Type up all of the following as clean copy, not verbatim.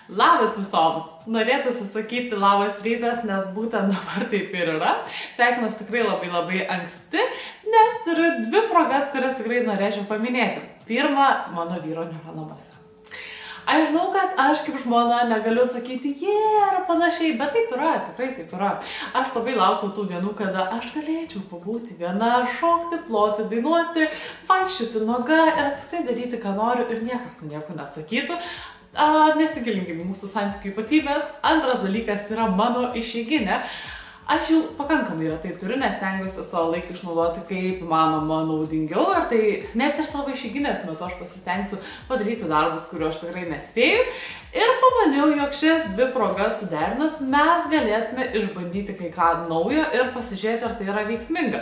Labas visoms! Norėtųsi sakyti labas rytas, nes būtent dabar taip ir yra. Sveikinuos tikrai labai anksti, nes turiu dvi progas, kurias tikrai norėčiau paminėti. Pirma, mano vyro nėra namuose. Aš žinau, kad aš kaip žmona negaliu sakyti ar panašiai, bet taip yra, tikrai taip yra. Aš labai laukiu tų dienų, kada aš galėčiau pabūti viena, šokti, ploti, dainuoti, vaikščioti nuoga ir apskritai daryti, ką noriu ir niekas nieko nesakytų. Nesigilinkim į mūsų santykių ypatybės. Antras dalykas yra mano išeiginė. Aš jau pakankamai retai turiu, nes stengiuosi savo laiką išnaudoti kaip įmanoma naudingiau. Ir tai net ir savo išeiginės metu aš pasistengsiu padaryti darbus, kuriuo aš tikrai nespėju. Ir pamaniau, jog šias dvi progas suderinus mes galėtume išbandyti kai ką naujo ir pasižiūrėti, ar tai yra veiksminga.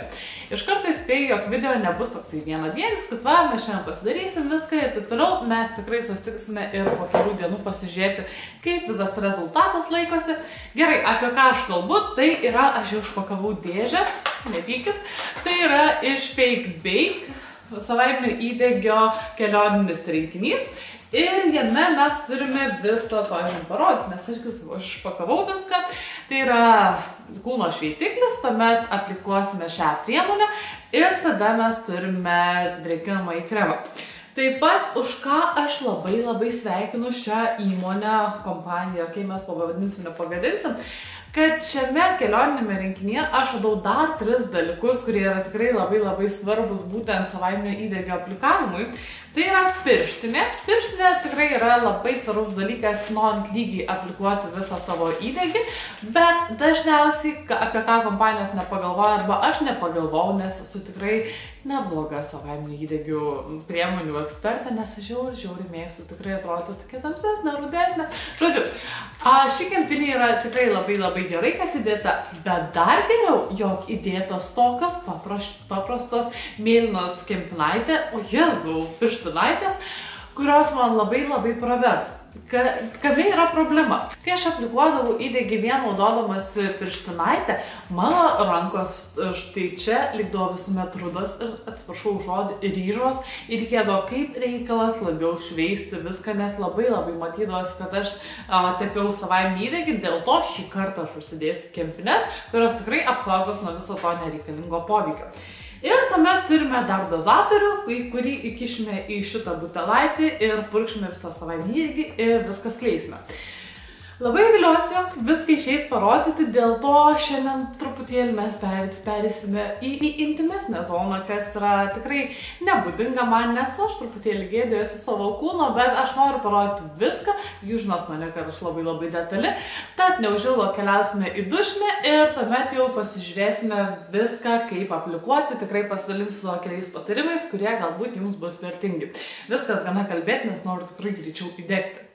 Iš karto įspėju, jog video nebus toksai vienadienis, kad va, mes šiandien pasidarysim viską ir taip toliau. Mes tikrai susitiksime ir po kelių dienų pasižiūrėti, kaip visas rezultatas laikosi. Gerai, apie ką aš kalbu, tai yra, aš jau užpakavau dėžę, nepykit, tai yra iš Fake Bake, savaitinio įdegio kelioninis rinkinys. Ir jame mes turime visą to jums parodyti, nes aš išpakavau viską. Tai yra kūno šveitiklis, tuomet aplikuosime šią priemonę ir tada mes turime drėkinamąjį kremą. Taip pat, už ką aš labai sveikinu šią įmonę, kompaniją, kai mes pavadinsim, nepagadinsim, kad šiame kelioninėme rinkinyje aš radau dar 3 dalykus, kurie yra tikrai labai svarbus būtent savaitinio įdegio aplikavimui. Tai yra pirštinė. Pirštinė tikrai yra labai svarbus dalykas, norint lygiai aplikuoti visą savo įdegį, bet dažniausiai apie ką kompanijos nepagalvoja arba aš nepagalvojau, nes esu tikrai nebloga savaitinių įdegių priemonių ekspertė, nes aš žiauriai mėgstu, tikrai atrodo tokia tamsesnė, rudesnė. Žodžiu, ši kempinė yra tikrai labai gerai, kad įdėta, bet dar geriau, jog įdėtos tokios paprastos mėlynos kempinaitė, o Jėzau, pirštinaitės, kurios man labai pravers. Kame yra problema? Kai aš aplikuodavau įdegį vien naudodamas pirštinaitę, mano rankos štai čia likdavo visuomet rudos ir, atsiprašau žodį, ryžos ir reikėdavo kaip reikalas labiau šveisti viską, nes labai matydavosi, kad aš tepiau savaitinį įdegį, dėl to šį kartą aš užsidėsiu kempines, kurios tikrai apsaugos nuo viso to nereikalingo poveikio. Ir tuomet turime dar dozatorių, kurį įkišime į šitą butelaitį ir purkšime visą savaitinį įdegį ir viską skleisime. Labai viliuosi, jog viską išeis parodyti, dėl to šiandien truputėlį mes perėsime į intimesnę zoną, kas yra tikrai nebūdinga man, nes aš truputėlį gėdėjuosi savo kūno, bet aš noriu parodyti viską, jūs žinot mane, kad aš labai detali, tad neužilgo keliausime į dušinę ir tuomet jau pasižiūrėsime viską, kaip aplikuoti, tikrai pasidalinsiu savo keliais patarimais, kurie galbūt jums bus vertingi. Viskas gana kalbėti, nes noriu tikrai greičiau įdegti.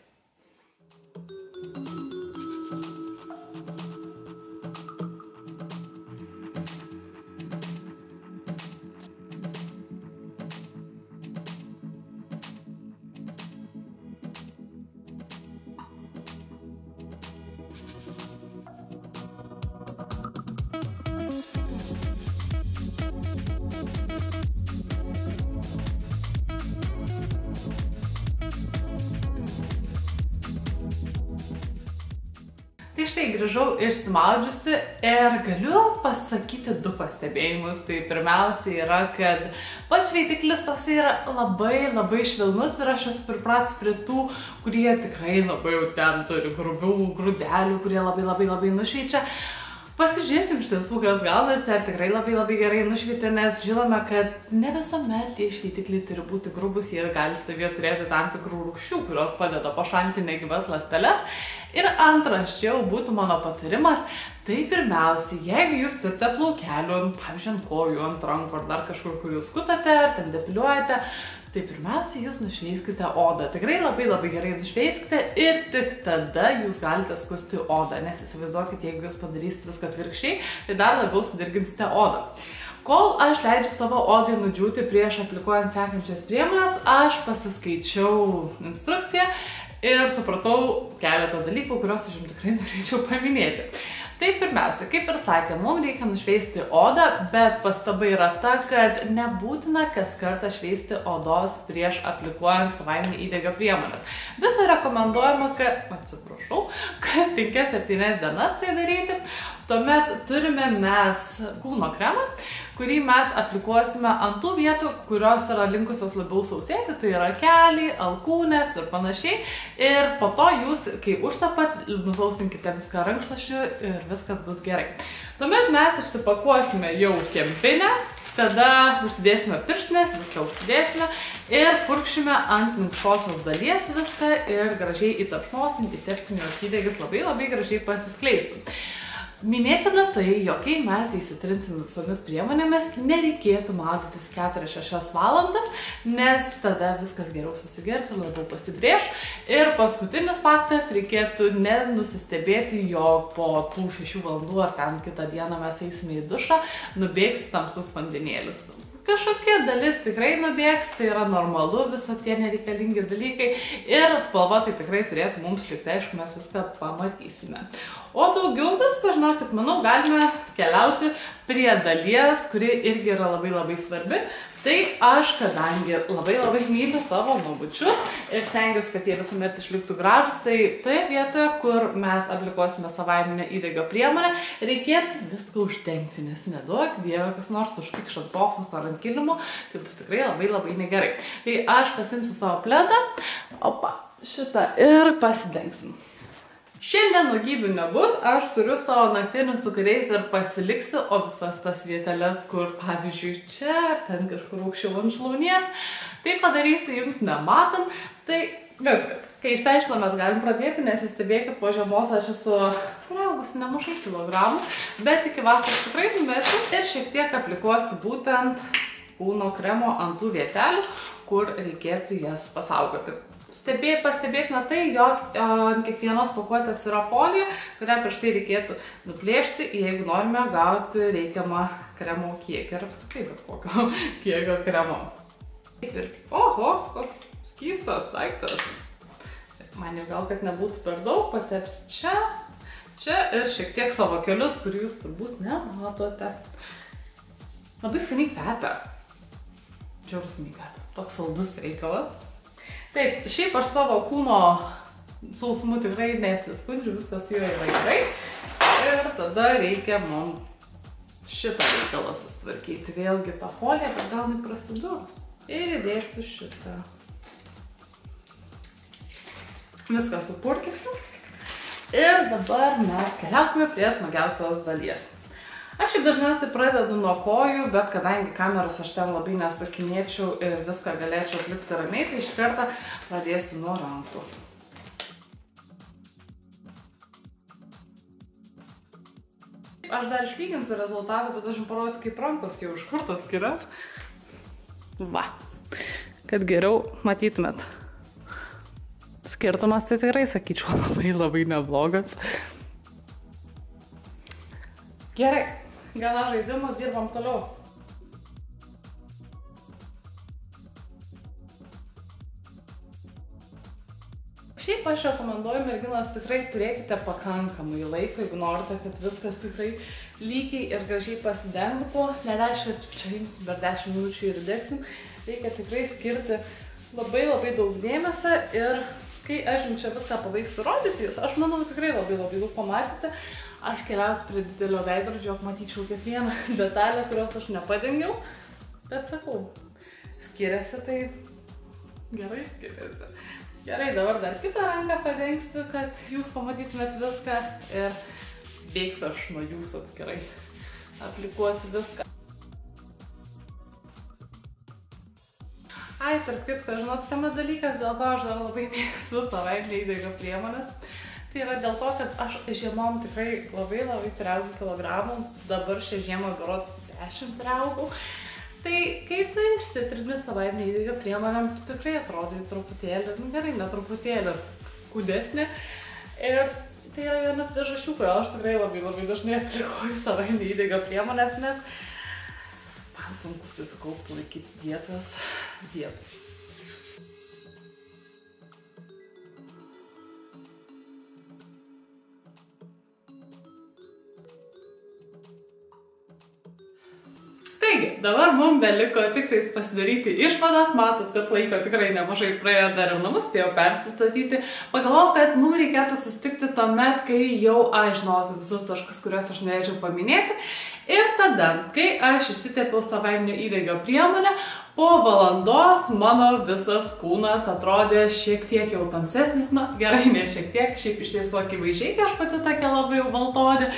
Tai štai grįžau išsimaudžiusi ir galiu pasakyti 2 pastebėjimus. Tai pirmiausia yra, kad pats šveitiklis toksai yra labai švelnus ir aš esu pripratus prie tų, kurie tikrai labai jau ten turi grubių grūdelių, kurie labai nušveičia. Pasižiūrėsim iš tiesų, kas gaunasi, ar tikrai labai gerai nušvietė, nes žinome, kad ne visuomet tie šveitikliai turi būti grubus, jie gali savyje turėti tam tikrų rūgščių, kurios padeda pašalinti negyvas ląsteles. Ir antras, čia jau būtų mano patarimas, tai pirmiausia, jeigu jūs turite plaukelių, pavyzdžiui, ant kojų, ant rankų ar dar kažkur, kur jūs skutate, ar ten depiliuojate, tai pirmiausia, jūs nušveiskite odą. Tikrai labai gerai nušveiskite ir tik tada jūs galite skusti odą, nes įsivaizduokit, jeigu jūs padarysite viską atvirkščiai, tai dar labiau sudirginsite odą. Kol aš leidžiu savo odai nudžiūti prieš aplikuojant sekančias priemones, aš pasiskaičiau instrukciją ir supratau keletą dalykų, kuriuos aš jums tikrai norėčiau paminėti. Tai pirmiausia, kaip ir sakė, mums reikia nušveisti odą, bet pastaba yra ta, kad nebūtina kas kartą šveisti odos prieš aplikuojant savaiminį įdegio priemonės. Visą rekomenduojama, kas 5-7 dienas tai daryti. Tuomet turime mes kūno kremą, kurį mes aplikuosime ant tų vietų, kurios yra linkusios labiau sausėti, tai yra keliai, alkūnės ir panašiai. Ir po to jūs, kai užtapat, nusausinkite viską rankšluosčiu ir viskas bus gerai. Tuomet mes išsipakuosime jau kempinę, tada užsidėsime pirštinės, viską užsidėsime ir purkšime ant minkštosios dalies viską ir gražiai įtapšnosim, įtepsim, jog įdegis labai gražiai pasiskleistų. Minėtina tai, jog kai mes įsitrinsim visomis priemonėmis, nereikėtų maudytis 4-6 valandas, nes tada viskas geriau susigers ir labiau pasibrėž. Ir paskutinis faktas, reikėtų nenusistebėti, jog po tų 6 valandų ar ten kitą dieną mes eisime į dušą, nubėgs tamsus vandenėlis. Kažkokia dalis tikrai nubėgs, tai yra normalu, viso tie nereikalingi dalykai ir spalva tai tikrai turėtų mums likti, aišku, mes viską pamatysime. O daugiau visko, žinokit, manau, galime keliauti prie dalies, kuri irgi yra labai svarbi. Tai aš, kadangi labai myliu savo nagučius ir stengiuosi, kad jie visuomet išliktų gražus, tai toje vietoje, kur mes aplikuosime savaiminę įdegio priemonę, reikėtų viską uždengti, nes neduok Dieve, kas nors užkikš ant sofos ar ant kilimo, tai bus tikrai labai negerai. Tai aš pasimsiu savo pledą, šitą ir pasidengsim. Šiandien nuogybių nebus, aš turiu savo naktinius, su kuriais ir pasiliksiu, o visas tas vieteles, kur, pavyzdžiui, čia, ten kažkur aukščiau ant šlaunies, tai padarysiu jums nematant, tai viskas. Kai išsiaiškinam, mes galim pradėti, nesistebėkit, po žiemos aš esu priaugusi nemažai kilogramų, bet iki vasaros tikrai numesiu ir šiek tiek aplikuosiu būtent kūno kremo ant tų vietelių, kur reikėtų jas pasaugoti. Pastebėkime tai, jog ant kiekvienos pakuotės yra folija, kurią prieš tai reikėtų nuplėšti, jeigu norime gauti reikiamą kremo kiekį ir apskritai bet kokio kiekio kremo. Oho, koks skystas daiktas. Man jau gal, kad nebūtų per daug, patepsiu čia ir šiek tiek savo kelius, kurių jūs turbūt nematote. Labai skaniai kvepia. Žiaurus skaniai kvepia. Toks saldus reikalas. Taip, šiaip aš savo kūno sausumu tikrai nesiskundžiu, viskas jo yra gerai. Ir tada reikia mums šitą reikalą susitvarkyti. Vėlgi tą foliją, bet gal neprasidurs. Ir įdėsiu šitą. Viską supurkysiu. Ir dabar mes keliaukime prie smagiausios dalies. Aš šiaip dažniausiai pradedu nuo kojų, bet kadangi kameros aš ten labai nesukinėčiau ir viską galėčiau atlikti ramiai, tai iš karto pradėsiu nuo rankų. Aš dar išlyginsiu rezultatą, bet aš jums parodysiu, kaip rankos jau iš kur tos skirias. Va, kad geriau matytumėt. Skirtumas tai tikrai, sakyčiau, labai neblogas. Gerai. Gana žaidimų, dirbam toliau. Šiaip aš rekomenduoju, merginos, tikrai turėkite pakankamai laiko, jeigu norite, kad viskas tikrai lygiai ir gražiai pasidengtų. Nereiškia, kad čia imsim per 10 minučių ir degsim. Reikia tikrai skirti labai daug dėmesio ir kai aš jums čia viską pabaigsiu rodyti, aš manau, tikrai labai daug pamatėte. Aš keliausiu prie didelio veidrodžio, jog matyčiau kiekvieną detalę, kurios aš nepadengiau. Bet sakau, skiriasi, tai gerai skiriasi. Gerai, dabar dar kitą ranką padengsiu, kad jūs pamatytumėt viską ir bėgsiu aš nuo jūsų atskirai aplikuoti viską. Ai, tarp kitko, žinot, kame dalykas, dėl to aš dar labai mėgstu savaiminę įdegio priemonės. Tai yra dėl to, kad aš žiemom tikrai labai priaugau kilogramų, dabar šią žiemą berods 10 priaugau. Tai kai tu išsitrini savaiminę įdegio priemonėm, tu tikrai atrodai truputėlį, gerai, ne truputėlį, kūdesnė. Ir tai yra viena priežasčių, kodėl aš tikrai labai dažnai aplikuoju savaiminę įdegio priemonės, nes man sunku susikaupti, laikyti dietas. Taigi, dabar mums beliko tik tais pasidaryti išvadas, matot, kad laiko tikrai nemažai praėjo, dar ir namus spėjau persistatyti. Pagalvojau, kad reikėtų susitikti tuomet, kai jau aš žinosiu visus taškus, kuriuos aš norėčiau paminėti. Ir tada, kai aš išsitepiau savaiminio įdegio priemonę, po valandos mano visas kūnas atrodė šiek tiek jau tamsesnis, gerai, ne šiek tiek, šiaip iš tiesų akivaizdžiai, kai aš pati tokia labai jau baltodė.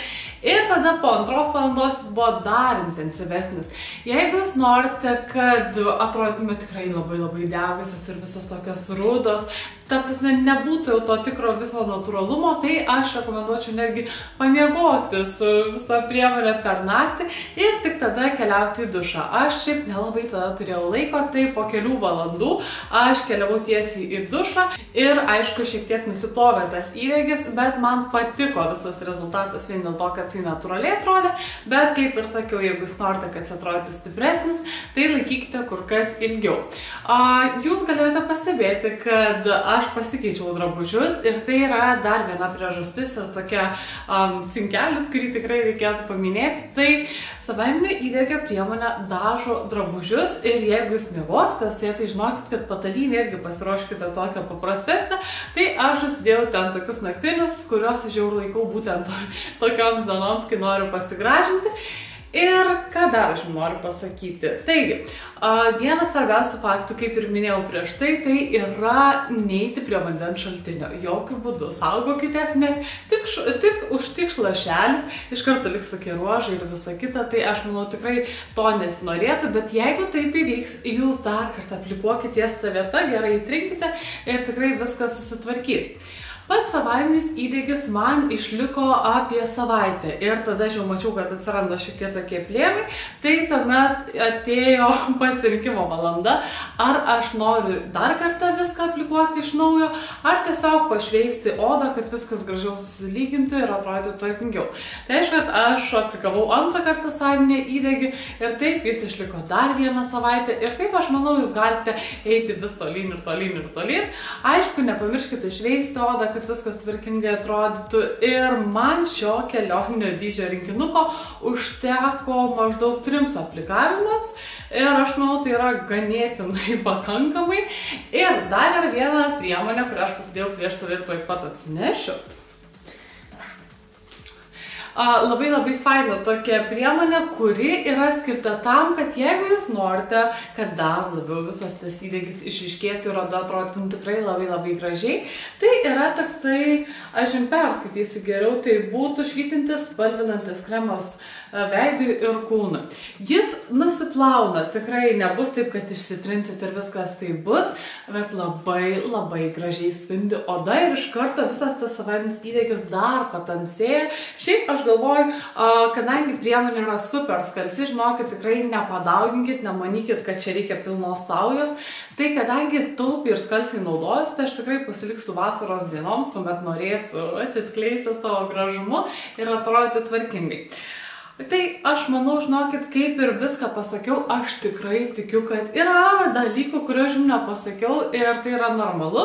Ir tada po 2 valandos jis buvo dar intensyvesnis. Jeigu jūs norite, kad atrodytume tikrai labai degusios ir visas tokios rudos, ta prasme, nebūtų jau to tikro viso natūralumo, tai aš rekomenduočiau netgi pamiegoti su visą priemonę per naktį ir tik tada keliauti į dušą. Aš šiaip nelabai tada turėjau laiko, tai po kelių valandų aš keliavau tiesiai į dušą ir aišku šiek tiek nusiplovė tas įdegis, bet man patiko visas rezultatas vien dėl to, kad jis natūraliai atrodė, bet kaip ir sakiau, jeigu jūs norite, kad jis atrodytų stipresnis, tai laikykite kur kas ilgiau. Jūs galėjote pastebėti, kad aš pasikeičiau drabužius ir tai yra dar viena priežastis ir tokia cinkelis, kurį tikrai reikėtų paminėti. Tai savaiminio įdegio priemonė dažo drabužius ir jeigu jūs miegosite, tai žinokit, kad patalynę irgi pasiruoškite tokią paprastesnę. Tai aš užsidėjau ten tokius naktinius, kuriuos aš jau laikau būtent tokioms dienoms, kai noriu pasigražinti. Ir ką dar aš noriu pasakyti? Taigi, vienas svarbiausių faktų, kaip ir minėjau prieš tai, tai yra neiti prie vandens šaltinio. Jokių būdų. Saugokitės, nes tik užtiks lašelis, iš karto liks tokie ruožai ir visa kita, tai aš manau tikrai to nesinorėtų, bet jeigu taip įvyks, jūs dar kartą aplikuokite ties tą vietą, gerai įtrinkite ir tikrai viskas susitvarkys. Pats savaiminis įdegis man išliko apie savaitę ir tada aš jau mačiau, kad atsiranda šiek tokie plėmai, tai tuomet atėjo pasirinkimo valanda, ar aš noriu dar kartą viską aplikuoti iš naujo, ar tiesiog pašveisti odą, kad viskas gražiau susilygintų ir atrodytų tvarkingiau. Tai aišku, kad aš aplikavau antrą kartą savaiminį įdegį ir taip jis išliko dar vieną savaitę ir taip aš manau, jūs galite eiti vis tolyn ir tolyn ir tolyn. Aišku, nepamirškite šveisti odą, kad viskas tvarkingai atrodytų ir man šio kelioninio dydžio rinkinuko užteko maždaug 3 aplikavimams ir aš manau, tai yra ganėtinai pakankamai. Ir dar yra viena priemonė, kurią aš pasidėjau prieš save ir tuoj pat atsinešiu. Labai faina tokia priemonė, kuri yra skirta tam, kad jeigu jūs norite, kad dar labiau visas tas įdegis išryškėtų ir oda atrodytų tikrai labai gražiai, tai yra toksai, aš jums perskaitysiu geriau, tai būtų švytintis, spalvinantis kremas veidui ir kūnui. Jis nusiplauna, tikrai nebus taip, kad išsitrinsit ir viskas tai bus, bet labai gražiai spindi oda ir iš karto visas tas savaiminis įdegis dar patamsėja. Šiaip aš galvoju, kadangi priemonė yra super skalsi, žinokit, tikrai nepadauginkit, nemanykit, kad čia reikia pilnos saujos. Tai kadangi taupiai ir skalsiai naudosiu, tai aš tikrai pasiliksiu vasaros dienoms, kuomet norėsiu atsiskleisti savo gražumu ir atrodyti tvarkingai. Tai aš manau, žinokit, kaip ir viską pasakiau, aš tikrai tikiu, kad yra dalykų, kuriuos aš jums nepasakiau ir tai yra normalu.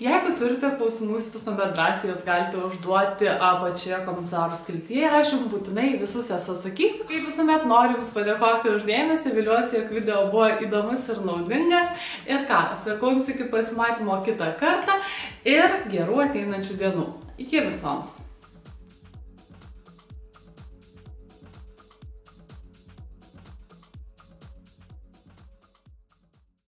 Jeigu turite klausimų, jūs visuomet drąsiai juos galite užduoti apačioje komentarų skiltyje ir aš jums būtinai visus jas atsakysiu. Kaip visuomet noriu jums padėkoti už dėmesį, viliuosi, jog video buvo įdomus ir naudingas. Ir ką, sakau jums iki pasimatymo kitą kartą ir gerų ateinančių dienų. Iki visoms!